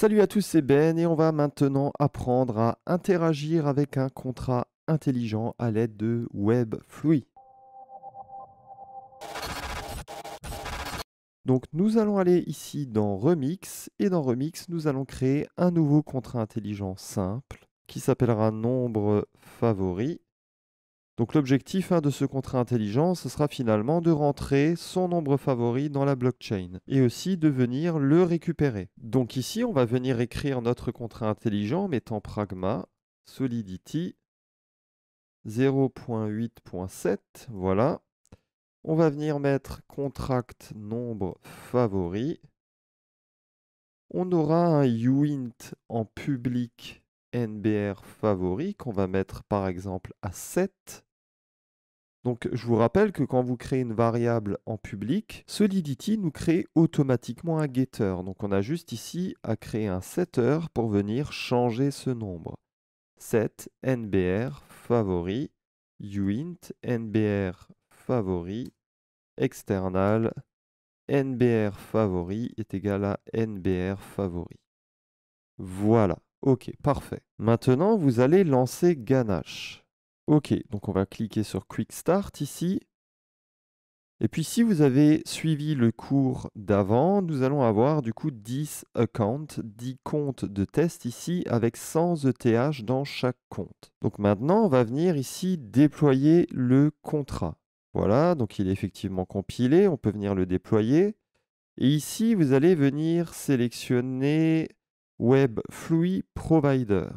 Salut à tous, c'est Ben et on va maintenant apprendre à interagir avec un contrat intelligent à l'aide de Webfluid. Donc nous allons aller ici dans Remix et dans Remix, nous allons créer un nouveau contrat intelligent simple qui s'appellera nombre favori. Donc l'objectif de ce contrat intelligent, ce sera finalement de rentrer son nombre favori dans la blockchain et aussi de venir le récupérer. Donc ici, on va venir écrire notre contrat intelligent en mettant pragma solidity 0.8.7, voilà. On va venir mettre contract nombre favori. On aura un uint en public NBR favori qu'on va mettre par exemple à 7. Donc, je vous rappelle que quand vous créez une variable en public, Solidity nous crée automatiquement un getter. Donc, on a juste ici à créer un setter pour venir changer ce nombre. Set NBR favori, uint NBR favori, external NBR favori est égal à NBR favori. Voilà, ok, parfait. Maintenant, vous allez lancer Ganache. Ok, donc on va cliquer sur Quick Start ici. Et puis si vous avez suivi le cours d'avant, nous allons avoir du coup 10 accounts, 10 comptes de test ici avec 100 ETH dans chaque compte. Donc maintenant, on va venir ici déployer le contrat. Voilà, donc il est effectivement compilé, on peut venir le déployer. Et ici, vous allez venir sélectionner Webfluid Provider.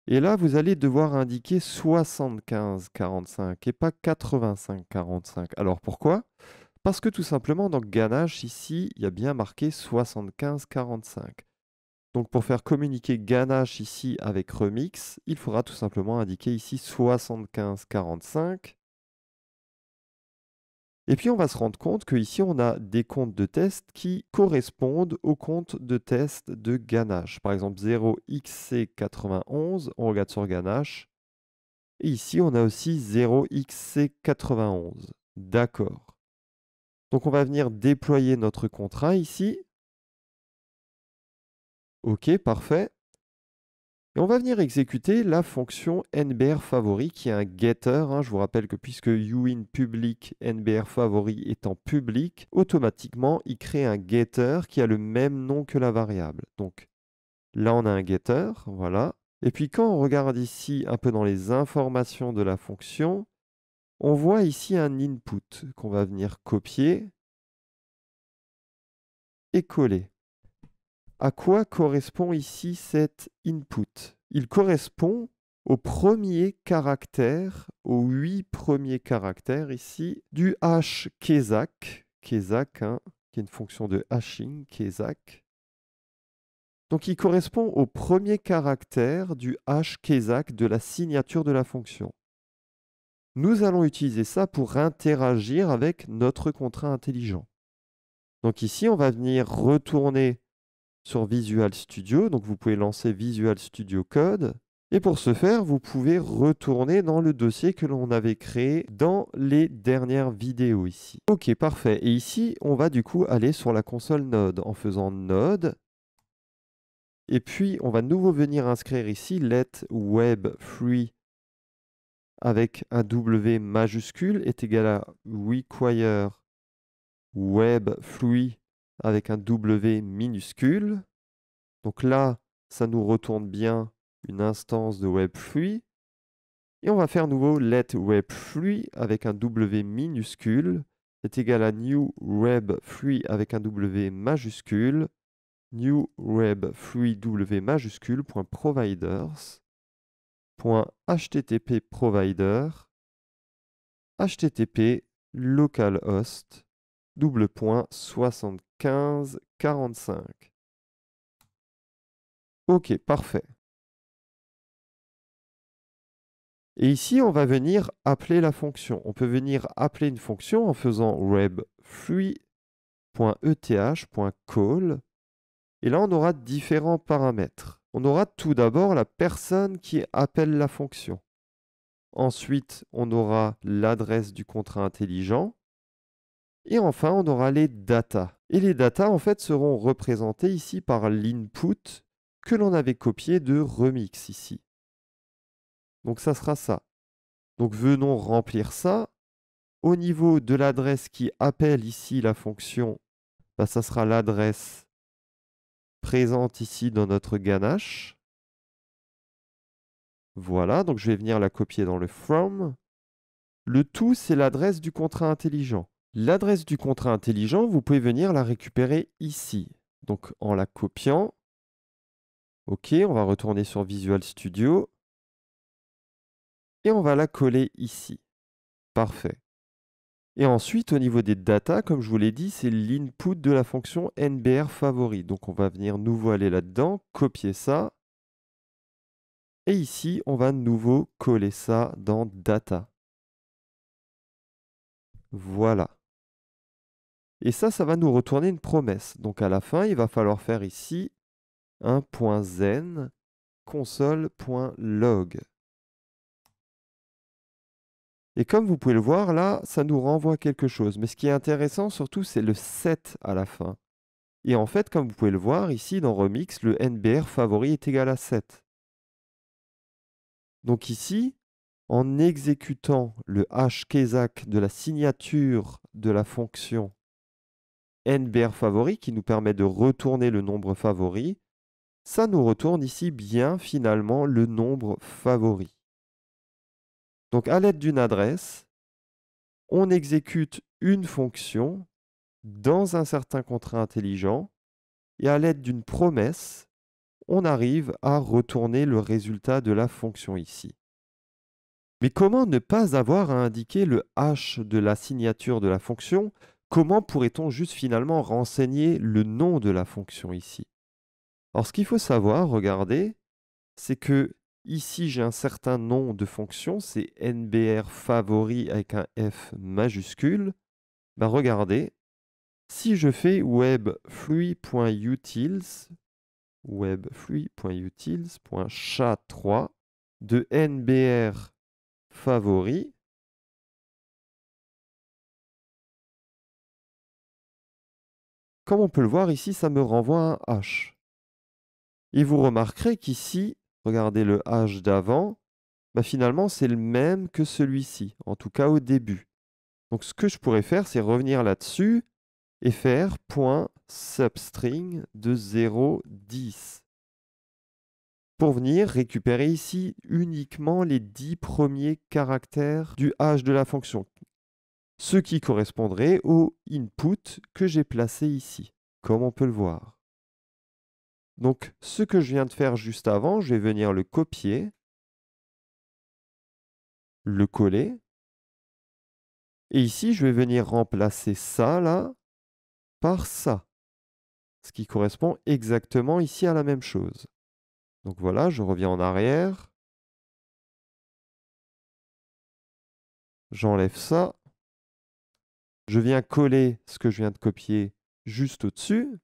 Et là, vous allez devoir indiquer 7545 et pas 8545. Alors pourquoi? Parce que tout simplement, dans Ganache, ici, il y a bien marqué 7545. Donc pour faire communiquer Ganache ici avec Remix, il faudra tout simplement indiquer ici 7545. Et puis on va se rendre compte qu'ici, on a des comptes de test qui correspondent aux comptes de test de Ganache. Par exemple, 0xc91, on regarde sur Ganache. Et ici, on a aussi 0xc91. D'accord. Donc, on va venir déployer notre contrat ici. OK, parfait. Et on va venir exécuter la fonction NBR favori qui est un getter. Je vous rappelle que puisque uint public NBR favori est en public, automatiquement, il crée un getter qui a le même nom que la variable. Donc là, on a un getter, voilà. Et puis quand on regarde ici un peu dans les informations de la fonction, on voit ici un input qu'on va venir copier et coller. À quoi correspond ici cet input? Il correspond au premier caractère, aux 8 premiers caractères ici du hash Kesak, qui est une fonction de hashing, Kesak. Donc il correspond au premier caractère du hash Kesak de la signature de la fonction. Nous allons utiliser ça pour interagir avec notre contrat intelligent. Donc ici, on va venir retourner sur Visual Studio. Donc vous pouvez lancer Visual Studio Code. Et pour ce faire, vous pouvez retourner dans le dossier que l'on avait créé dans les dernières vidéos ici. Ok, parfait. Et ici, on va du coup aller sur la console Node en faisant Node. Et puis, on va de nouveau venir inscrire ici let Webfluid avec un W majuscule est égal à require Webfluid avec un W minuscule. Donc là, ça nous retourne bien une instance de Webfluid. Et on va faire nouveau let Webfluid avec un W minuscule est égal à new Webfluid avec un W majuscule, new Webfluid W majuscule .providers .http provider http localhost 7545. Ok, parfait. Et ici, on va venir appeler la fonction. On peut venir appeler une fonction en faisant webfluid.eth.call. Et là, on aura différents paramètres. On aura tout d'abord la personne qui appelle la fonction. Ensuite, on aura l'adresse du contrat intelligent. Et enfin, on aura les data. Et les datas, en fait, seront représentées ici par l'input que l'on avait copié de Remix ici. Donc ça sera ça. Donc venons remplir ça. Au niveau de l'adresse qui appelle ici la fonction, bah, ça sera l'adresse présente ici dans notre ganache. Voilà, donc je vais venir la copier dans le from. Le tout, c'est l'adresse du contrat intelligent. L'adresse du contrat intelligent, vous pouvez venir la récupérer ici. Donc en la copiant, OK, on va retourner sur Visual Studio et on va la coller ici. Parfait. Et ensuite, au niveau des data, comme je vous l'ai dit, c'est l'input de la fonction NBR favori. Donc on va venir nouveau aller là-dedans, copier ça. Et ici, on va nouveau coller ça dans data. Voilà. Et ça va nous retourner une promesse. Donc à la fin, il va falloir faire ici un .zen console.log. Et comme vous pouvez le voir, là, ça nous renvoie quelque chose. Mais ce qui est intéressant surtout, c'est le set à la fin. Et en fait, comme vous pouvez le voir, ici dans Remix, le NBR favori est égal à 7. Donc ici, en exécutant le hashkeysac de la signature de la fonction NBR favori, qui nous permet de retourner le nombre favori, ça nous retourne ici bien finalement le nombre favori. Donc à l'aide d'une adresse, on exécute une fonction dans un certain contrat intelligent et à l'aide d'une promesse, on arrive à retourner le résultat de la fonction ici. Mais comment ne pas avoir à indiquer le hash de la signature de la fonction? Comment pourrait-on juste finalement renseigner le nom de la fonction ici? Alors ce qu'il faut savoir, regardez, c'est que ici j'ai un certain nom de fonction, c'est NBR favori avec un F majuscule. Ben regardez, si je fais webflui.utils, webflui.utils.sha3 de NBR favori, comme on peut le voir ici, ça me renvoie un H. Et vous remarquerez qu'ici, regardez le H d'avant, bah finalement c'est le même que celui-ci, en tout cas au début. Donc ce que je pourrais faire, c'est revenir là-dessus et faire .substring de 0,10 pour venir récupérer ici uniquement les 10 premiers caractères du H de la fonction, ce qui correspondrait au input que j'ai placé ici, comme on peut le voir. Donc ce que je viens de faire juste avant, je vais venir le copier, le coller, et ici je vais venir remplacer ça là par ça, ce qui correspond exactement ici à la même chose. Donc voilà, je reviens en arrière, j'enlève ça, je viens coller ce que je viens de copier juste au-dessus,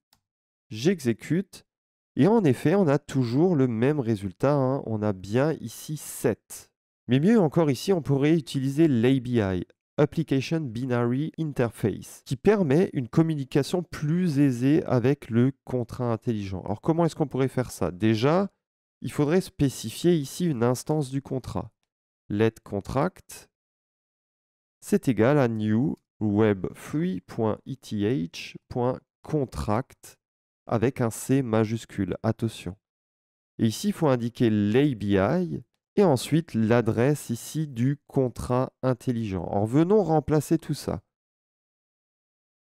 j'exécute, et en effet, on a toujours le même résultat, hein. On a bien ici 7. Mais mieux encore ici, on pourrait utiliser l'ABI, Application Binary Interface, qui permet une communication plus aisée avec le contrat intelligent. Alors comment est-ce qu'on pourrait faire ça? Déjà, il faudrait spécifier ici une instance du contrat. Let contract, c'est égal à new web3.eth.contract avec un C majuscule, attention. Et ici, il faut indiquer l'ABI et ensuite l'adresse ici du contrat intelligent. Alors venons remplacer tout ça.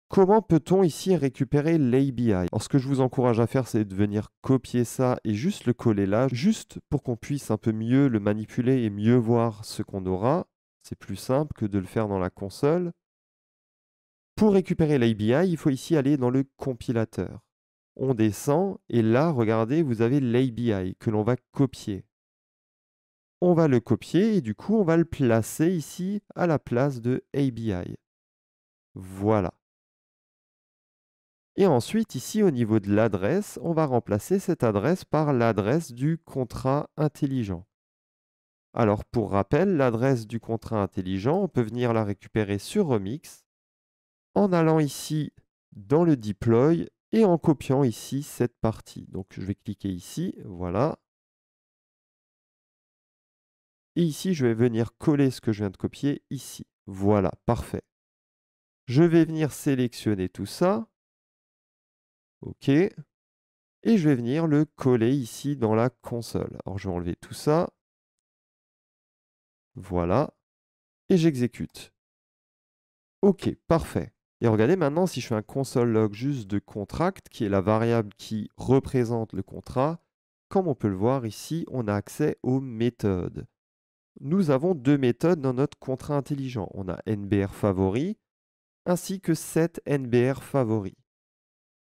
Comment peut-on ici récupérer l'ABI? Alors ce que je vous encourage à faire, c'est de venir copier ça et juste le coller là, juste pour qu'on puisse un peu mieux le manipuler et mieux voir ce qu'on aura. C'est plus simple que de le faire dans la console. Pour récupérer l'ABI, il faut ici aller dans le compilateur. On descend et là, regardez, vous avez l'ABI que l'on va copier. On va le copier et du coup, on va le placer ici à la place de ABI. Voilà. Et ensuite, ici, au niveau de l'adresse, on va remplacer cette adresse par l'adresse du contrat intelligent. Alors, pour rappel, l'adresse du contrat intelligent, on peut venir la récupérer sur Remix en allant ici dans le deploy et en copiant ici cette partie. Donc je vais cliquer ici, voilà. Et ici, je vais venir coller ce que je viens de copier ici. Voilà, parfait. Je vais venir sélectionner tout ça. OK. Et je vais venir le coller ici dans la console. Alors je vais enlever tout ça. Voilà. Et j'exécute. OK, parfait. Et regardez maintenant, si je fais un console log juste de contract, qui est la variable qui représente le contrat, comme on peut le voir ici, on a accès aux méthodes. Nous avons deux méthodes dans notre contrat intelligent. On a nbr_favori ainsi que setNBR_favori.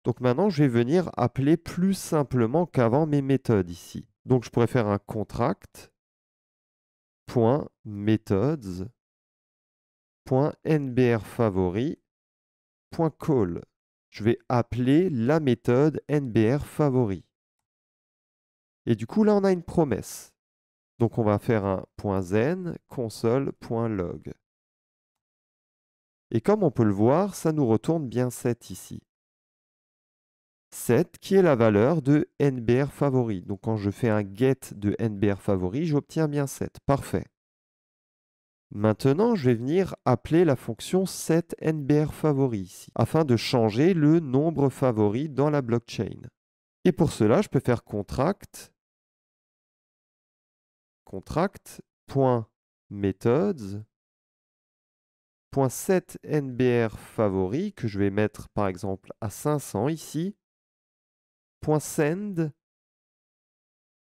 Donc maintenant, je vais venir appeler plus simplement qu'avant mes méthodes ici. Donc je pourrais faire un contract.methods.nbr_favori.call. Je vais appeler la méthode nbr_favori. Et du coup, là, on a une promesse. Donc on va faire un .zen console.log. Et comme on peut le voir, ça nous retourne bien 7 ici. 7 qui est la valeur de nbr_favori. Donc quand je fais un get de nbr_favori, j'obtiens bien 7. Parfait. Maintenant, je vais venir appeler la fonction setNBR_favori ici, afin de changer le nombre favori dans la blockchain. Et pour cela, je peux faire contract.methods.setNBR_favori, que je vais mettre par exemple à 500 ici, .send.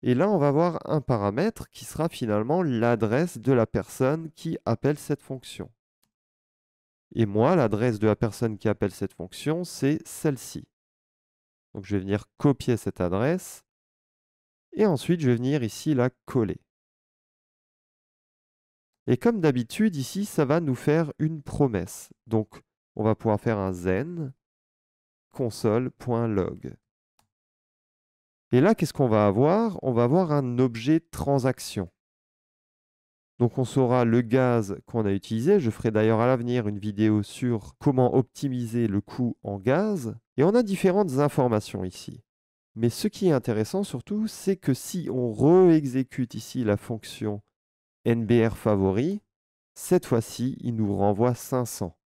Et là, on va avoir un paramètre qui sera finalement l'adresse de la personne qui appelle cette fonction. Et moi, l'adresse de la personne qui appelle cette fonction, c'est celle-ci. Donc je vais venir copier cette adresse. Et ensuite, je vais venir ici la coller. Et comme d'habitude, ici, ça va nous faire une promesse. Donc, on va pouvoir faire un zen console.log. Et là, qu'est-ce qu'on va avoir? On va avoir un objet transaction. Donc on saura le gaz qu'on a utilisé. Je ferai d'ailleurs à l'avenir une vidéo sur comment optimiser le coût en gaz. Et on a différentes informations ici. Mais ce qui est intéressant surtout, c'est que si on re-exécute ici la fonction nbr_favori, cette fois-ci, il nous renvoie 500.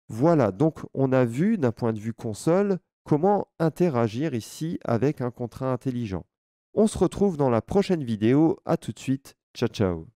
Voilà, donc on a vu d'un point de vue console comment interagir ici avec un contrat intelligent. On se retrouve dans la prochaine vidéo. À tout de suite. Ciao, ciao.